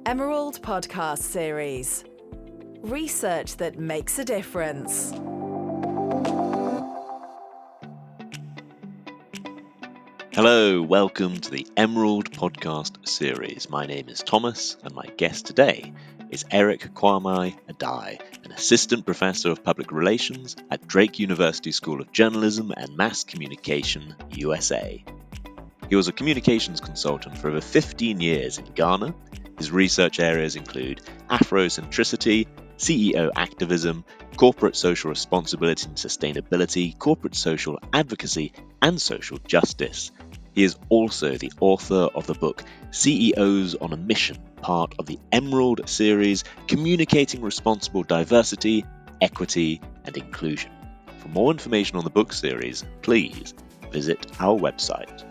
Emerald Podcast Series. Research that makes a difference. Hello, welcome to the Emerald Podcast Series. My name is Thomas, and my guest today is Eric Kwame Adae, an assistant professor of public relations at Drake University School of Journalism and Mass Communication, USA. He was a communications consultant for over 15 years in Ghana. His research areas include Afrocentricity, CEO activism, corporate social responsibility and sustainability, corporate social advocacy, and social justice. He is also the author of the book CEOs on a Mission, part of the Emerald series, Communicating Responsible Diversity, Equity, and Inclusion. For more information on the book series, please visit our website.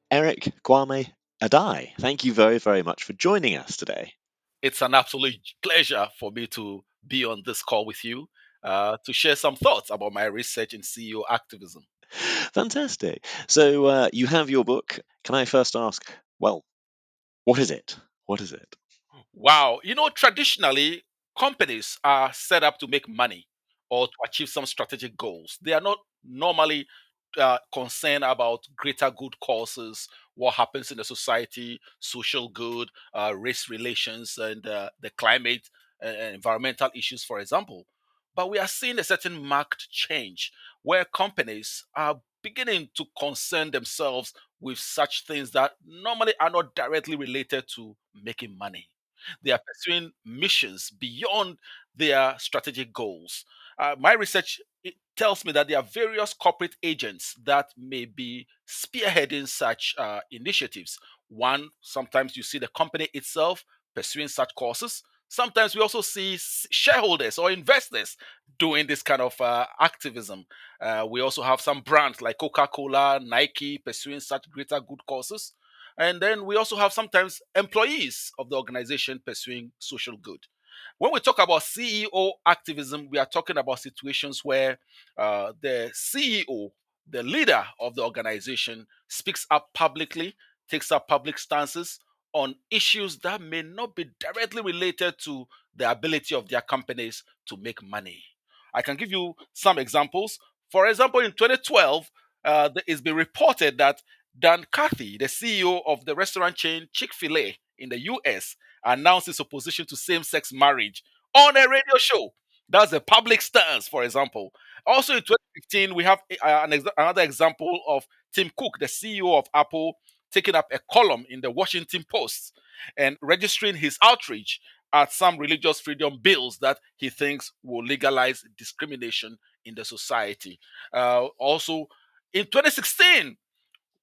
Eric Kwame Adae, thank you very, very much for joining us today. It's an absolute pleasure for me to be on this call with you to share some thoughts about my research in CEO activism. Fantastic. So you have your book. Can I first ask, well, what is it? What is it? Wow. Traditionally, companies are set up to make money or to achieve some strategic goals. They are not normally concerned about greater good causes, what happens in the society, social good, race relations, and the climate and environmental issues, for example. But we are seeing a certain marked change where companies are beginning to concern themselves with such things that normally are not directly related to making money. They are pursuing missions beyond their strategic goals. My research it tells me that there are various corporate agents that may be spearheading such initiatives. One, sometimes you see the company itself pursuing such causes. Sometimes we also see shareholders or investors doing this kind of activism. We also have some brands like Coca Cola, Nike pursuing such greater good causes. And then we also have sometimes employees of the organization pursuing social good. When we talk about CEO activism, we are talking about situations where the CEO, the leader of the organization, speaks up publicly, takes up public stances on issues that may not be directly related to the ability of their companies to make money. I can give you some examples. For example, in 2012, it's been reported that Dan Cathy, the CEO of the restaurant chain Chick-fil-A in the US, announced his opposition to same-sex marriage on a radio show. That's a public stance, for example. Also in 2015, we have another example of Tim Cook, the CEO of Apple, taking up a column in the Washington Post and registering his outrage at some religious freedom bills that he thinks will legalize discrimination in the society. Also, in 2016,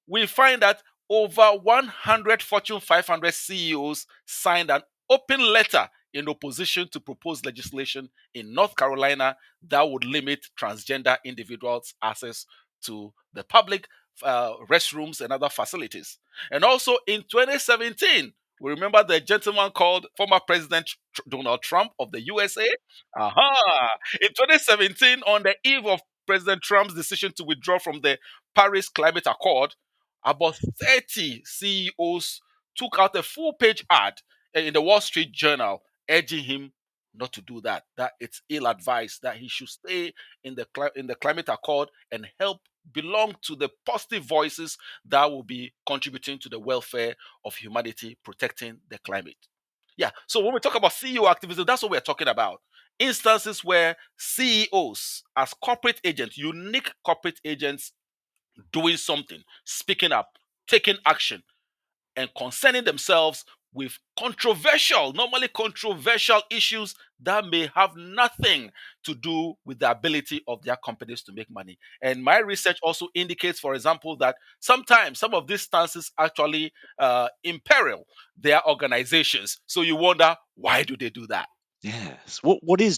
we find that over 100 Fortune 500 CEOs signed an open letter in opposition to proposed legislation in North Carolina that would limit transgender individuals' access to the public restrooms and other facilities. And also in 2017, we remember the gentleman called former President Donald Trump of the USA. In 2017, on the eve of President Trump's decision to withdraw from the Paris Climate Accord, about 30 CEOs took out a full page ad in the Wall Street Journal urging him not to do that, that it's ill advised, that he should stay in the climate accord and help belong to the positive voices that will be contributing to the welfare of humanity, protecting the climate. Yeah, so when we talk about CEO activism, that's what we're talking about. Instances where CEOs, as corporate agents, unique corporate agents, doing something, speaking up, taking action, and concerning themselves with normally controversial issues that may have nothing to do with the ability of their companies to make money. And my research also indicates, for example, that sometimes some of these stances actually imperil their organizations. So you wonder, why do they do that? Yes. What is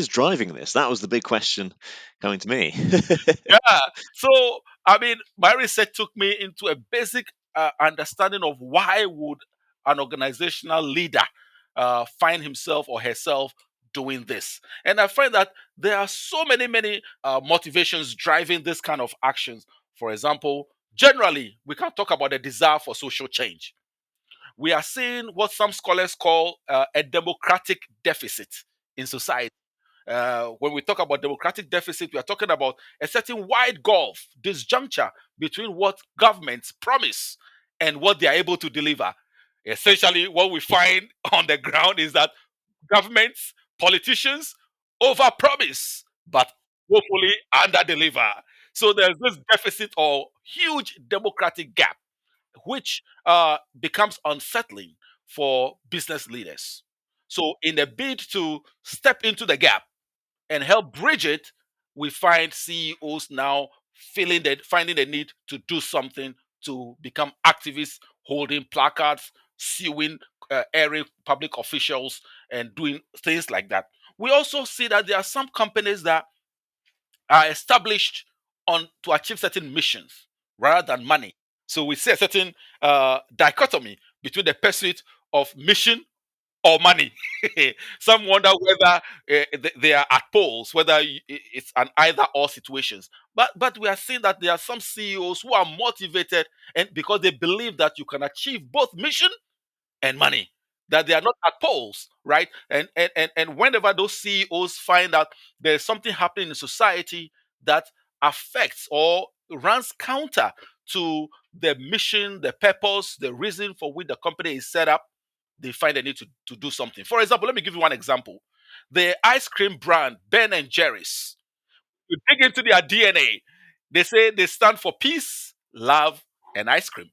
driving this? That was the big question coming to me. Yeah. So, I mean, my research took me into a basic understanding of why would an organizational leader find himself or herself doing this. And I find that there are so many motivations driving this kind of actions. For example, Generally, we can talk about the desire for social change. We are seeing what some scholars call a democratic deficit in society. When we talk about democratic deficit, we are talking about a certain wide gulf, disjuncture between what governments promise and what they are able to deliver. Essentially, what we find on the ground is that governments, politicians overpromise, but hopefully underdeliver. So there's this deficit or huge democratic gap, which becomes unsettling for business leaders. So, in a bid to step into the gap and help bridge it, we find CEOs now finding the need to do something to become activists, holding placards, suing, airing public officials, and doing things like that. We also see that there are some companies that are established on to achieve certain missions rather than money. So we see a certain dichotomy between the pursuit of mission or money. Some wonder whether they are at poles, whether it's an either or situations. But we are seeing that there are some CEOs who are motivated and because they believe that you can achieve both mission and money, that they are not at poles, right? And whenever those CEOs find out there's something happening in society that affects or runs counter to the mission, the purpose, the reason for which the company is set up, they find the need to do something. For example, let me give you one example. The ice cream brand Ben and Jerry's. You dig into their DNA, they say they stand for peace, love, and ice cream.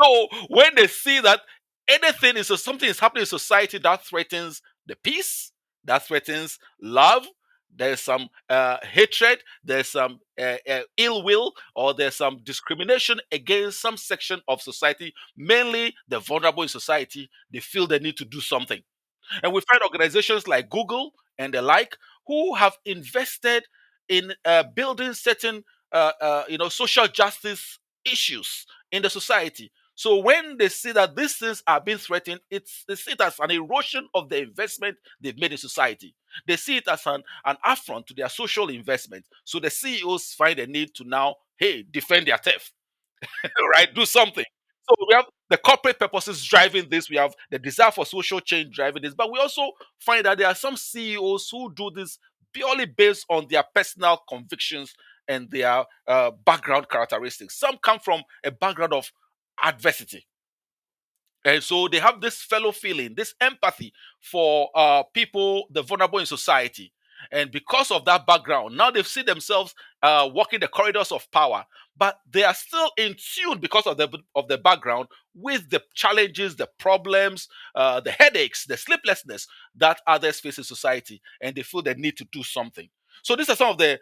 So when they see that anything is something is happening in society that threatens the peace, that threatens love, there's some hatred, there's some ill will, or there's some discrimination against some section of society, mainly the vulnerable in society, they feel they need to do something. And we find organizations like Google and the like who have invested in building certain, social justice issues in the society. So when they see that these things are being threatened, they see it as an erosion of the investment they've made in society. They see it as an affront to their social investment. So the CEOs find a need to now, hey, defend their turf. Right? Do something. So we have the corporate purposes driving this. We have the desire for social change driving this. But we also find that there are some CEOs who do this purely based on their personal convictions and their background characteristics. Some come from a background of adversity. And so they have this fellow feeling, this empathy for people, the vulnerable in society. And because of that background, now they see themselves walking the corridors of power, but they are still in tune because of the background with the challenges, the problems, the headaches, the sleeplessness that others face in society, and they feel they need to do something. So these are some of the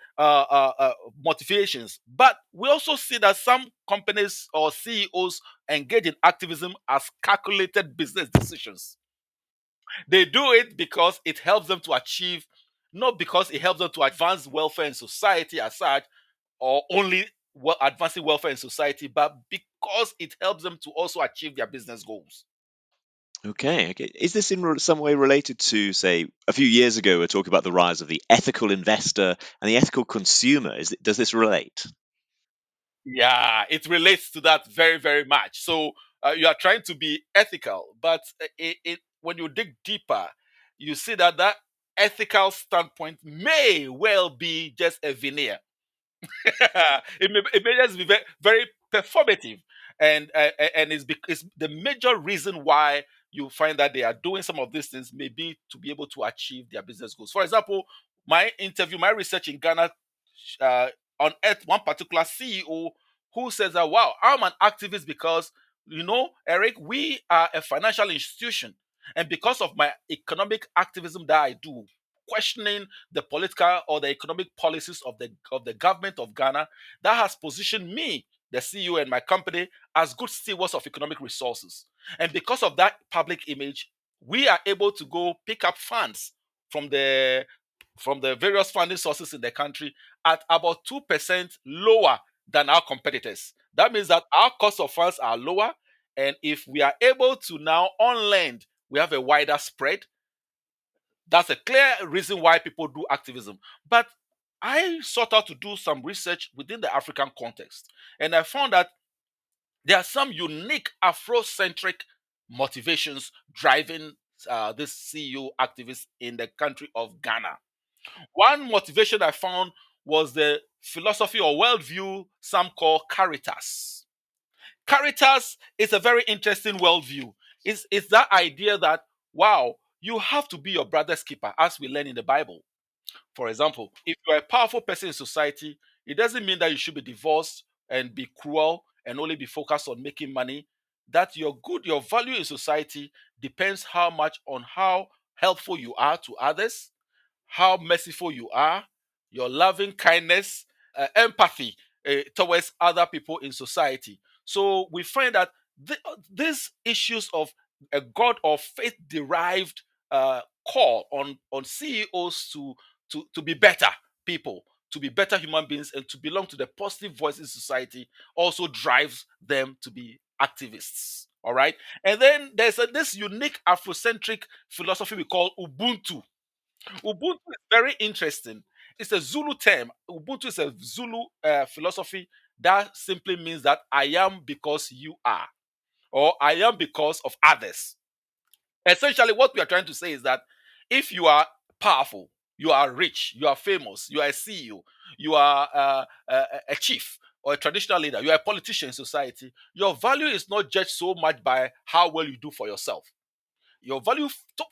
motivations. But we also see that some companies or CEOs engage in activism as calculated business decisions. They do it because it helps them to achieve, not because it helps them to advance welfare in society as such, or only advancing welfare in society, but because it helps them to also achieve their business goals. Okay, okay. Is this in some way related to, say, a few years ago, we are talking about the rise of the ethical investor and the ethical consumer? Does this relate? Yeah, it relates to that very, very much. So you are trying to be ethical, but when you dig deeper, you see that that ethical standpoint may well be just a veneer. It may just be very, very performative, and it's the major reason why you find that they are doing some of these things may be to be able to achieve their business goals. For example, my research in Ghana uh, unearthed one particular CEO who says that, wow, I'm an activist because, Eric, we are a financial institution. And because of my economic activism that I do, questioning the political or the economic policies of the government of Ghana, that has positioned me, the CEO, and my company as good stewards of economic resources. And because of that public image, we are able to go pick up funds from the various funding sources in the country at about 2% lower than our competitors. That means that our cost of funds are lower. And if we are able to now on lend, we have a wider spread. That's a clear reason why people do activism. But I sought out to do some research within the African context, and I found that there are some unique Afrocentric motivations driving this CEO activists in the country of Ghana. One motivation I found was the philosophy or worldview some call caritas. Caritas is a very interesting worldview. It's that idea that, wow, you have to be your brother's keeper, as we learn in the Bible. For example, if you're a powerful person in society, it doesn't mean that you should be divorced and be cruel and only be focused on making money. That your value in society depends how much on how helpful you are to others, how merciful you are, your loving kindness, empathy towards other people in society. So we find that these issues of a God or faith derived call on CEOs to be better people, to be better human beings, and to belong to the positive voice in society also drives them to be activists. All right. And then there's this unique Afrocentric philosophy we call Ubuntu. Ubuntu is very interesting. It's a Zulu term. Ubuntu is a Zulu philosophy that simply means that I am because you are, or I am because of others. Essentially, what we are trying to say is that if you are powerful, you are rich, you are famous, you are a CEO, you are a chief or a traditional leader, you are a politician in society, your value is not judged so much by how well you do for yourself. Your value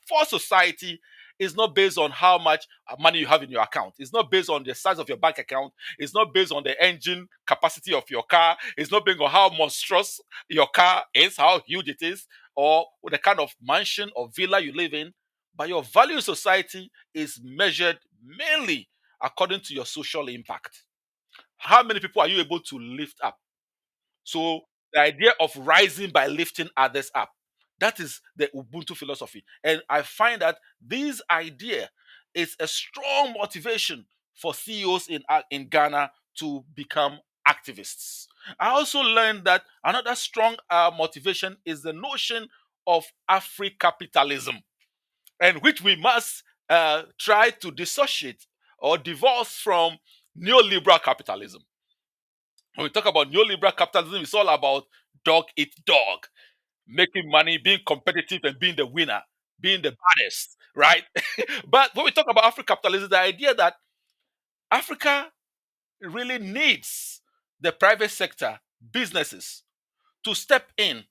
for society is not based on how much money you have in your account. It's not based on the size of your bank account. It's not based on the engine capacity of your car. It's not based on how monstrous your car is, how huge it is, or the kind of mansion or villa you live in. But your value in society is measured mainly according to your social impact. How many people are you able to lift up? So the idea of rising by lifting others up. That is the Ubuntu philosophy. And I find that this idea is a strong motivation for CEOs in Ghana to become activists. I also learned that another strong motivation is the notion of Afri-capitalism, and which we must try to dissociate or divorce from neoliberal capitalism. When we talk about neoliberal capitalism, it's all about dog eat dog, making money, being competitive, and being the winner, being the baddest, right? But when we talk about African capitalism, the idea that Africa really needs the private sector, businesses, to step in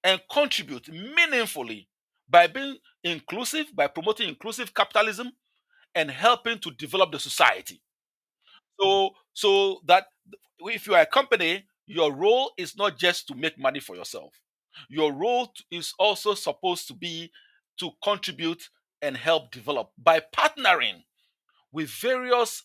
and contribute meaningfully by being inclusive, by promoting inclusive capitalism and helping to develop the society. So that if you are a company, your role is not just to make money for yourself. Your role is also supposed to be to contribute and help develop by partnering with various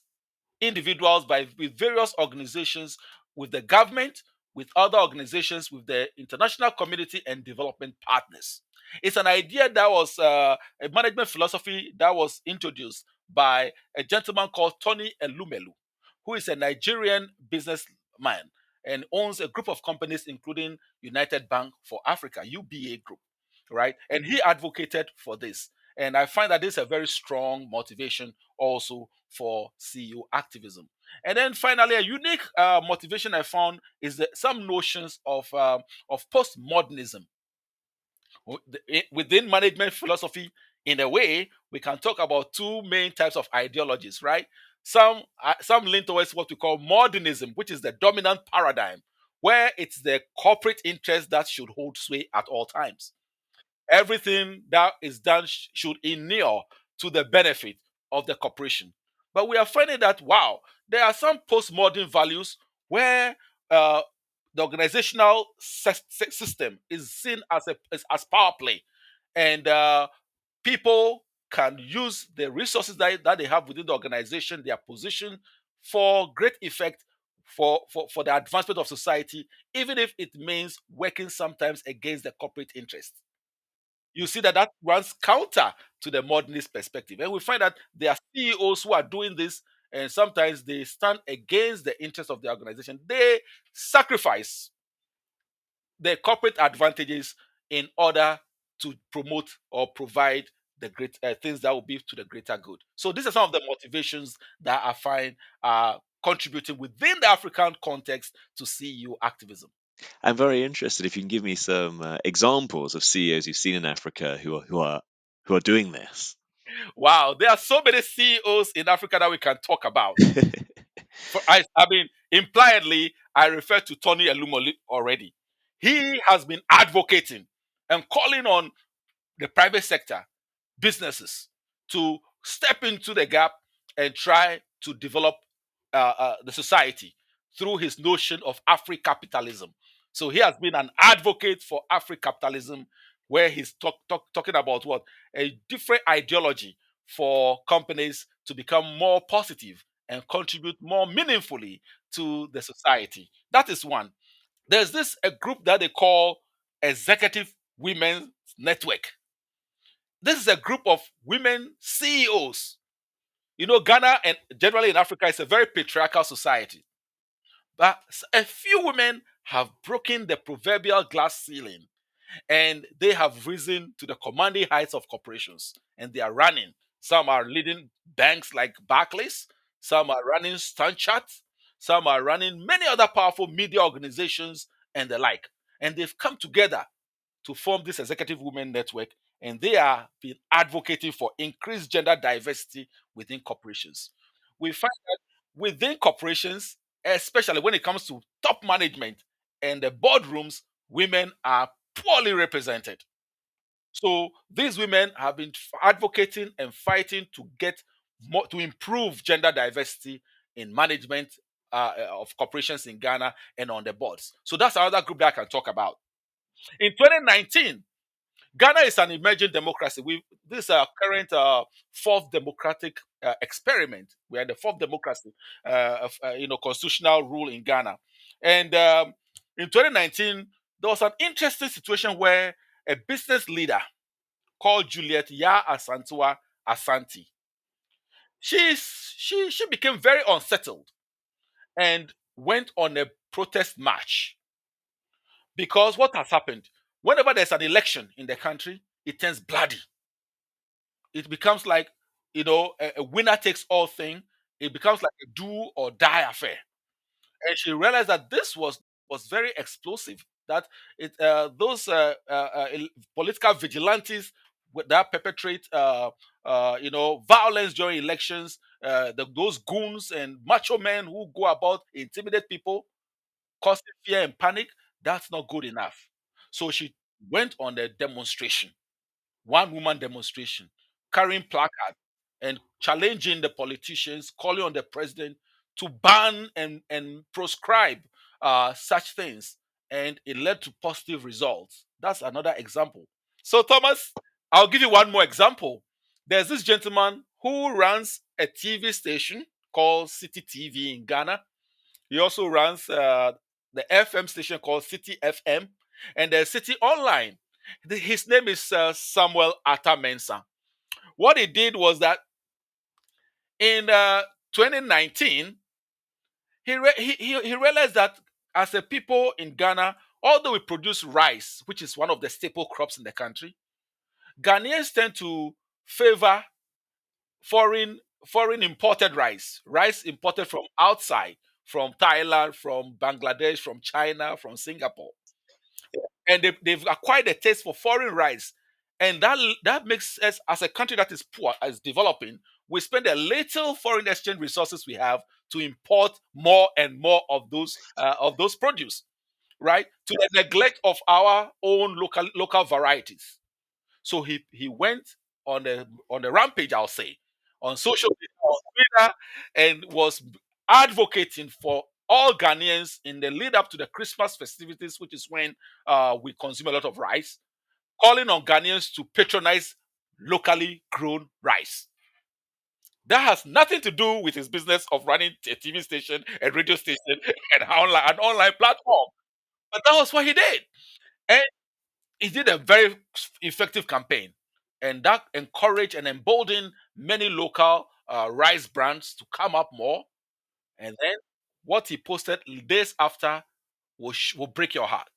individuals, with various organizations, with the government, with other organizations, with the international community and development partners. It's an idea that was a management philosophy that was introduced by a gentleman called Tony Elumelu, who is a Nigerian businessman and owns a group of companies, including United Bank for Africa, UBA Group, right? And he advocated for this. And I find that this is a very strong motivation also for CEO activism. And then finally, a unique motivation I found is some notions of postmodernism. Within management philosophy, in a way, we can talk about two main types of ideologies, right? Some lean towards what we call modernism, which is the dominant paradigm, where it's the corporate interest that should hold sway at all times. Everything that is done should inure to the benefit of the corporation. But we are finding that, wow, there are some postmodern values where uh, the organizational system is seen as power play, and people can use the resources that they have within the organization, their position, for great effect for the advancement of society, even if it means working sometimes against the corporate interest. You see that runs counter to the modernist perspective. And we find that there are CEOs who are doing this, and sometimes they stand against the interest of the organization. They sacrifice their corporate advantages in order to promote or provide the great things that will be to the greater good. So these are some of the motivations that I find are contributing within the African context to CEO activism. I'm very interested if you can give me some examples of CEOs you've seen in Africa who are doing this. Wow, there are so many CEOs in Africa that we can talk about. I mean, impliedly, I refer to Tony Elumoli already. He has been advocating and calling on the private sector, businesses, to step into the gap and try to develop the society through his notion of Afri-capitalism. So he has been an advocate for Afri-capitalism, where he's talking about what? A different ideology for companies to become more positive and contribute more meaningfully to the society. That is one. There's this a group that they call Executive Women's Network. This is a group of women CEOs. You know, Ghana and generally in Africa is a very patriarchal society. But a few women have broken the proverbial glass ceiling, and they have risen to the commanding heights of corporations, and they are running. Some are leading banks like Barclays, some are running Stanchart, some are running many other powerful media organizations and the like. And they've come together to form this executive women network, and they are been advocating for increased gender diversity within corporations. We find that within corporations, especially when it comes to top management and the boardrooms, women are poorly represented. So these women have been advocating and fighting to get more to improve gender diversity in management of corporations in Ghana and on the boards. So that's another group that I can talk about. In 2019, Ghana is an emerging democracy. This is our current fourth democratic experiment. We are in the fourth democracy of constitutional rule in Ghana. And in 2019, there was an interesting situation where a business leader called Juliet Ya Asantua Asante, she became very unsettled and went on a protest march. Because what has happened? Whenever there's an election in the country, it turns bloody. It becomes like, a winner takes all thing. It becomes like a do or die affair. And she realized that this was very explosive. That those political vigilantes that perpetrate violence during elections, those goons and macho men who go about intimidate people, causing fear and panic, that's not good enough. So she went on a demonstration, one woman demonstration, carrying placards and challenging the politicians, calling on the president to ban and proscribe such things. And it led to positive results. That's another example. So, Thomas, I'll give you one more example. There's this gentleman who runs a TV station called City TV in Ghana. He also runs the FM station called City FM and the City Online. His name is Samuel Atamensa. What he did was that in 2019, he realized that as a people in Ghana, although we produce rice, which is one of the staple crops in the country, Ghanaians tend to favor foreign imported rice imported from outside, from Thailand, from Bangladesh, from China, from Singapore. And they've acquired a taste for foreign rice. And that makes us, as a country that is poor, as developing, we spend a little foreign exchange resources we have to import more and more of those produce, right? To the neglect of our own local varieties. So he went on a rampage, I'll say, on social media, on Twitter, and was advocating for all Ghanaians in the lead up to the Christmas festivities, which is when we consume a lot of rice, calling on Ghanaians to patronize locally grown rice. That has nothing to do with his business of running a TV station, a radio station, and an online platform. But that was what he did. And he did a very effective campaign, and that encouraged and emboldened many local rice brands to come up more. And then what he posted days after will break your heart.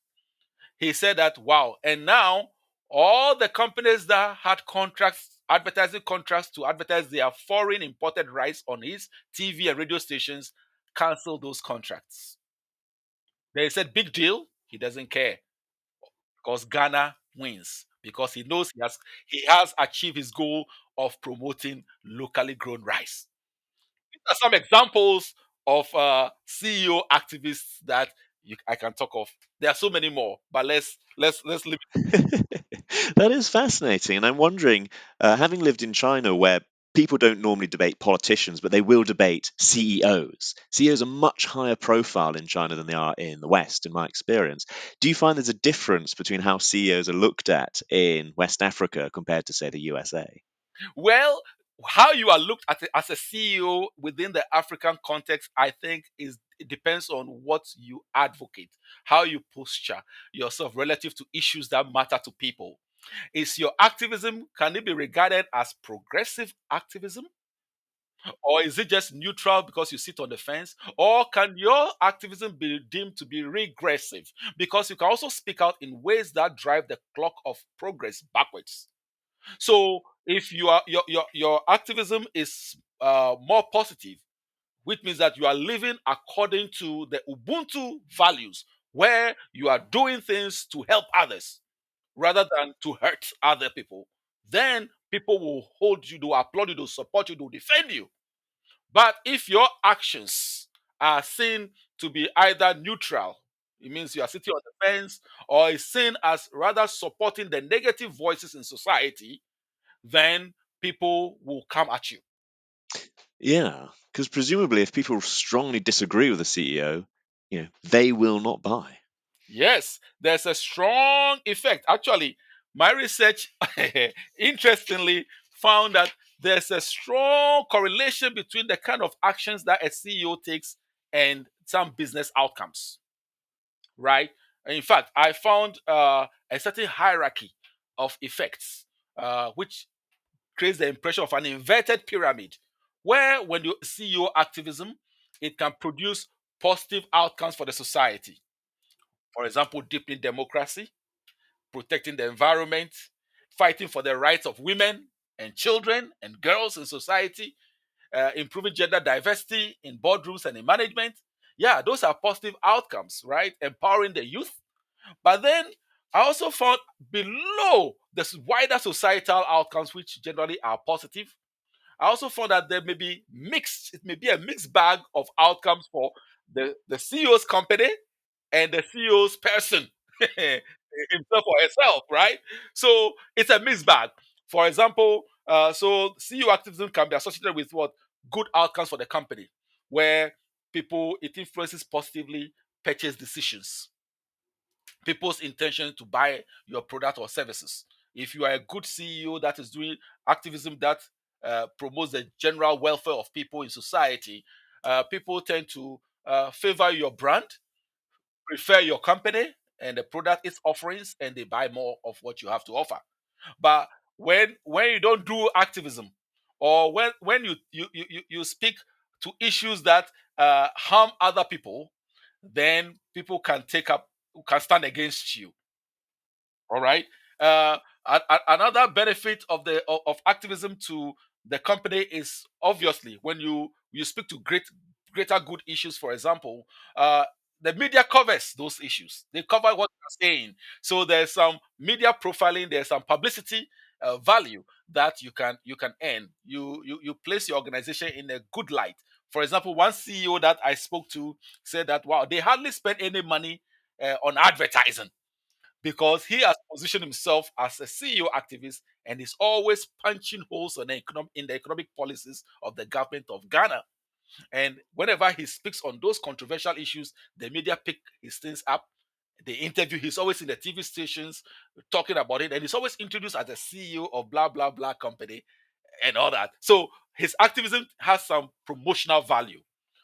He said that, wow, and now all the companies that had contracts advertising contracts to advertise their foreign imported rice on his TV and radio stations, cancel those contracts. They said, big deal. He doesn't care because Ghana wins because he knows he has achieved his goal of promoting locally grown rice. These are some examples of CEO activists that I can talk of. There are so many more, but let's leave. That is fascinating. And I'm wondering, having lived in China where people don't normally debate politicians, but they will debate CEOs. CEOs are much higher profile in China than they are in the West, in my experience. Do you find there's a difference between how CEOs are looked at in West Africa compared to, say, the USA? Well, how you are looked at as a CEO within the African context, I think, is it depends on what you advocate, how you posture yourself relative to issues that matter to people. Is your activism, can it be regarded as progressive activism? Or is it just neutral because you sit on the fence? Or can your activism be deemed to be regressive? Because you can also speak out in ways that drive the clock of progress backwards. So if your activism is more positive, which means that you are living according to the Ubuntu values, where you are doing things to help others rather than to hurt other people, then people will hold you, to applaud you, to support you, to defend you. But if your actions are seen to be either neutral, it means you are sitting on the fence, or is seen as rather supporting the negative voices in society, then people will come at you. Yeah, because presumably if people strongly disagree with the CEO, they will not buy. Yes, there's a strong effect. Actually, my research, interestingly, found that there's a strong correlation between the kind of actions that a CEO takes and some business outcomes, right? In fact, I found a certain hierarchy of effects, which creates the impression of an inverted pyramid, where when you see your activism, it can produce positive outcomes for the society. For example, deepening democracy, protecting the environment, fighting for the rights of women and children and girls in society, improving gender diversity in boardrooms and in management. Yeah, those are positive outcomes, right? Empowering the youth. But then I also found below the wider societal outcomes, which generally are positive, I also found that there may be mixed, it may be a mixed bag of outcomes for the CEO's company and the CEO's person, himself or herself, right? So it's a mixed bag. For example, so CEO activism can be associated with what? Good outcomes for the company, where people, it influences positively purchase decisions, people's intention to buy your product or services. If you are a good CEO that is doing activism that promotes the general welfare of people in society, people tend to favor your brand, prefer your company and the product, its offerings, and they buy more of what you have to offer. But when you don't do activism, or when you speak to issues that harm other people, then people can stand against you. All right. Another benefit of activism to the company is obviously when you speak to greater good issues. For example, the media covers those issues. They cover what you're saying. So there's some media profiling. There's some publicity value that you can earn. You place your organization in a good light. For example, one CEO that I spoke to said that wow, they hardly spend any money on advertising because he has positioned himself as a CEO activist and is always punching holes in the economic policies of the government of Ghana. And whenever he speaks on those controversial issues, the media pick his things up. They interview. He's always in the TV stations talking about it, and he's always introduced as the CEO of blah blah blah company and all that. So his activism has some promotional value,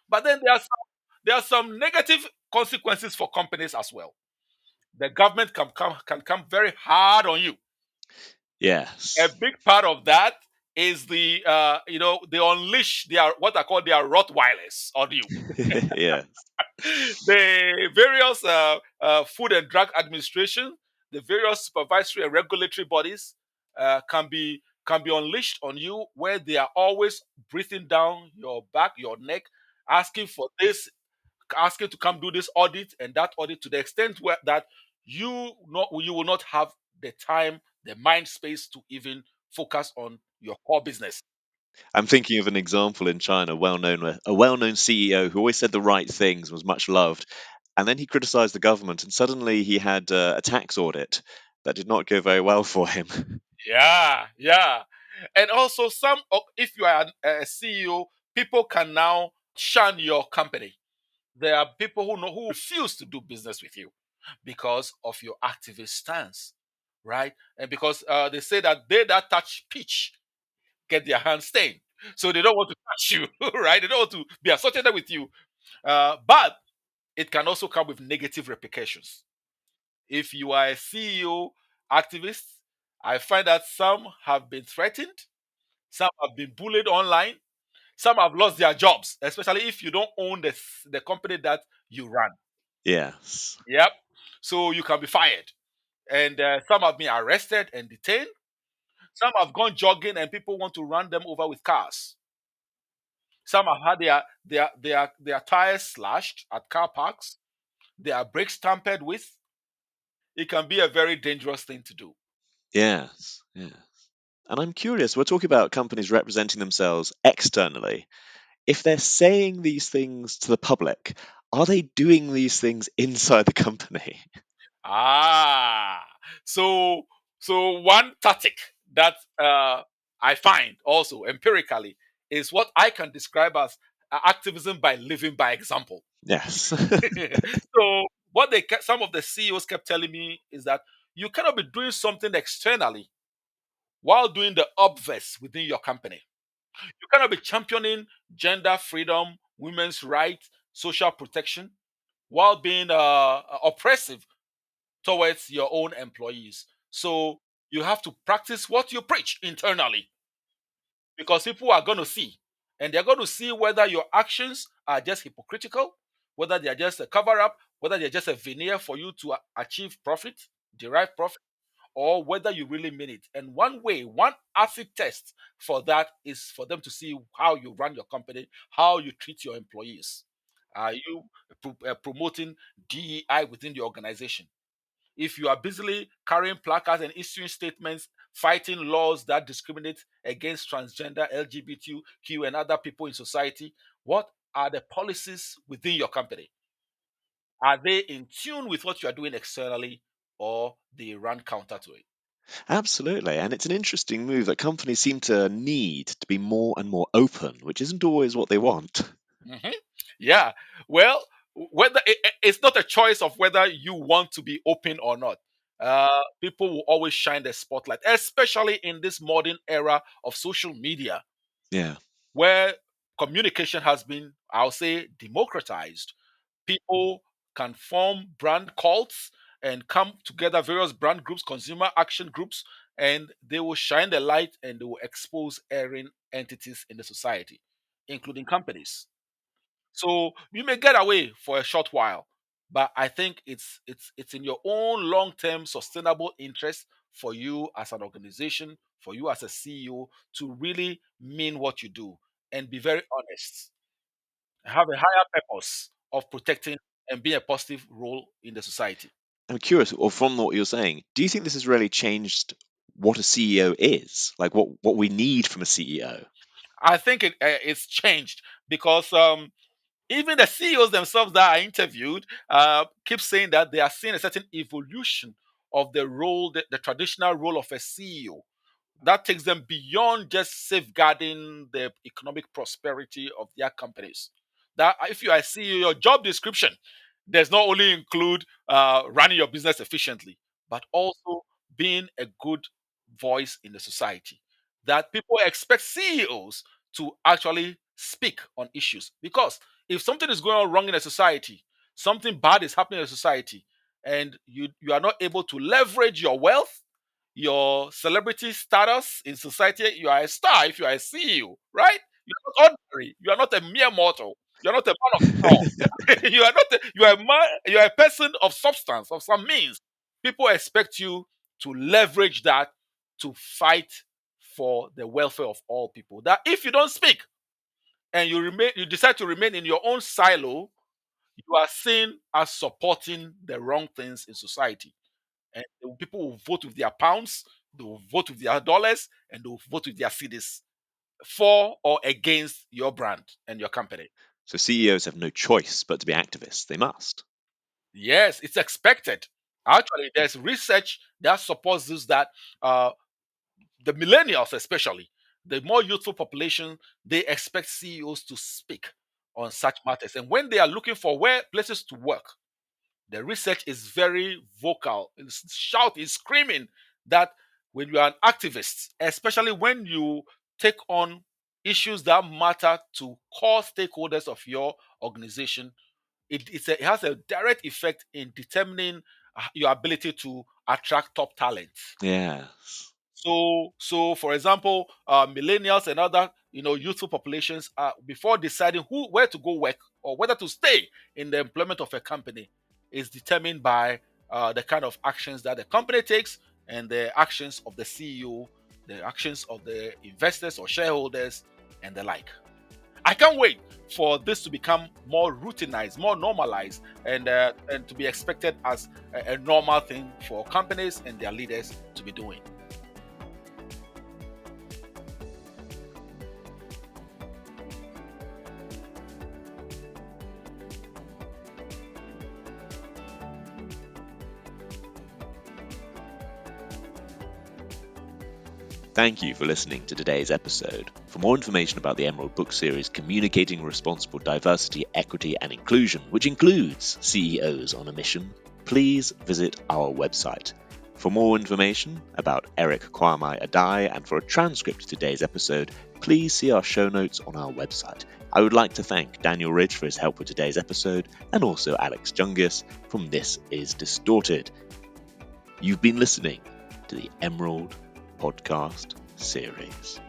but then there are some negative consequences for companies as well. The government can come very hard on you. A Yes. big part of that is they unleash their what I call their Rottweilers on you. Yes. The various Food and Drug Administration, the various supervisory and regulatory bodies can be can be unleashed on you, where they are always breathing down your back, your neck, asking for this, asking to come do this audit and that audit, to the extent where that you will not have the time, the mind space to even focus on your core business. I'm thinking of an example in China, a well-known CEO who always said the right things, was much loved, and then he criticized the government, and suddenly he had a tax audit that did not go very well for him. Yeah, yeah. And also, if you are a CEO, people can now shun your company. There are people who refuse to do business with you because of your activist stance, right? And because they say that they that touch pitch get their hands stained, so they don't want to touch you, right? They don't want to be associated with you. But it can also come with negative repercussions. If you are a CEO activist, I find that some have been threatened, some have been bullied online, some have lost their jobs, especially if you don't own the company that you run. Yes. Yep. So you can be fired. And some have been arrested and detained. Some have gone jogging and people want to run them over with cars. Some have had their tires slashed at car parks, their brakes tampered with. It can be a very dangerous thing to do. Yes. Yeah. And I'm curious, we're talking about companies representing themselves externally. If they're saying these things to the public, are they doing these things inside the company? Ah, so one tactic that I find also empirically is what I can describe as activism by living by example. Yes. So what some of the CEOs kept telling me is that you cannot be doing something externally while doing the obverse within your company. You cannot be championing gender freedom, women's rights, social protection, while being oppressive towards your own employees. So you have to practice what you preach internally, because people are going to see, and they're going to see whether your actions are just hypocritical, whether they are just a cover up, whether they're just a veneer for you to achieve profit, derive profit, or whether you really mean it. And one acid test for that is for them to see how you run your company, how you treat your employees. Are you promoting DEI within the organization? If you are busily carrying placards and issuing statements fighting laws that discriminate against transgender, LGBTQ, and other people in society, what are the policies within your company? Are they in tune with what you are doing externally, or they run counter to it? Absolutely. And it's an interesting move that companies seem to need to be more and more open, which isn't always what they want. Mhm. Yeah. Well, whether it's not a choice of whether you want to be open or not. People will always shine the spotlight, especially in this modern era of social media, Yeah. where communication has been, I'll say, democratized. People can form brand cults and come together, various brand groups, consumer action groups, and they will shine the light and they will expose erring entities in the society, including companies. So you may get away for a short while, but I think it's in your own long-term sustainable interest for you as an organization, for you as a CEO, to really mean what you do and be very honest. Have a higher purpose of protecting and being a positive role in the society. I'm curious, or from what you're saying, do you think this has really changed what a CEO is? Like what we need from a CEO? I think it's changed because even the CEOs themselves that I interviewed keep saying that they are seeing a certain evolution of the role, the traditional role of a CEO, that takes them beyond just safeguarding the economic prosperity of their companies. That if you are a CEO, your job description does not only include running your business efficiently, but also being a good voice in the society. That people expect CEOs to actually speak on issues, because if something is going on wrong in a society, something bad is happening in a society, and you are not able to leverage your wealth, your celebrity status in society, you are a star if you are a CEO, right? You're not ordinary. You are not a mere mortal. You're not a man of small. You are not. You are a man. You are a person of substance, of some means. People expect you to leverage that to fight for the welfare of all people. That if you don't speak and you decide to remain in your own silo, you are seen as supporting the wrong things in society. And people will vote with their pounds, they will vote with their dollars, and they will vote with their cedis for or against your brand and your company. So CEOs have no choice but to be activists. They must. Yes, it's expected. Actually, there's research that supports this, that the millennials, especially the more youthful population, they expect CEOs to speak on such matters. And when they are looking for places to work, the research is very vocal. It's shouting, screaming that when you are an activist, especially when you take on issues that matter to core stakeholders of your organization, it has a direct effect in determining your ability to attract top talent. Yes. So for example, millennials and other youthful populations, before deciding where to go work or whether to stay in the employment of a company, is determined by the kind of actions that the company takes and the actions of the CEO, the actions of the investors or shareholders, and the like. I can't wait for this to become more routinized, more normalized, and to be expected as a normal thing for companies and their leaders to be doing. Thank you for listening to today's episode. For more information about the Emerald book series Communicating Responsible Diversity, Equity and Inclusion, which includes CEOs on a Mission, please visit our website. For more information about Eric Kwame Adae and for a transcript of today's episode, please see our show notes on our website. I would like to thank Daniel Ridge for his help with today's episode and also Alex Jungis from This Is Distorted. You've been listening to the Emerald podcast series.